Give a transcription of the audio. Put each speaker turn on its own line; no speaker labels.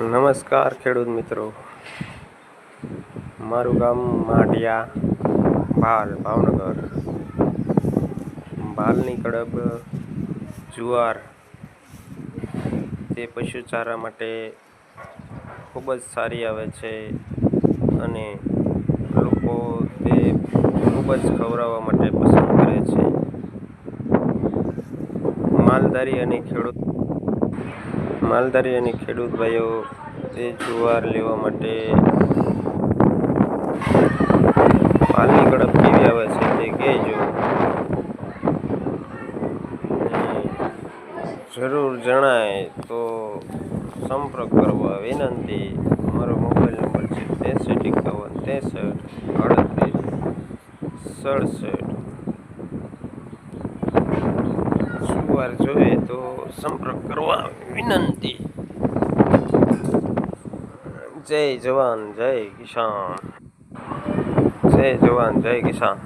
નમસ્કાર ખેડૂત મિત્રો, મારું ગામ માઢિયા ભાલ ભાવનગર. ભાલની કડબ જુવાર તે પશુચારા માટે ખૂબ જ સારી આવે છે અને લોકો તે ખૂબ જ ખવડાવવા માટે પસંદ કરે છે. માલધારી અને ખેડૂત ભાઈઓ તે જુવાર લેવા માટે ભાલની કડબ કેવી આવે છે તે કહેજો. જરૂર જણાય તો સંપર્ક કરવા વિનંતી. મારો મોબાઈલ નંબર છે 8351 63 38 67. જુવાર જોઈએ તો સંપર્ક કરવા વિનંતી. જય જવાન જય કિસાન. જય જવાન જય કિસાન.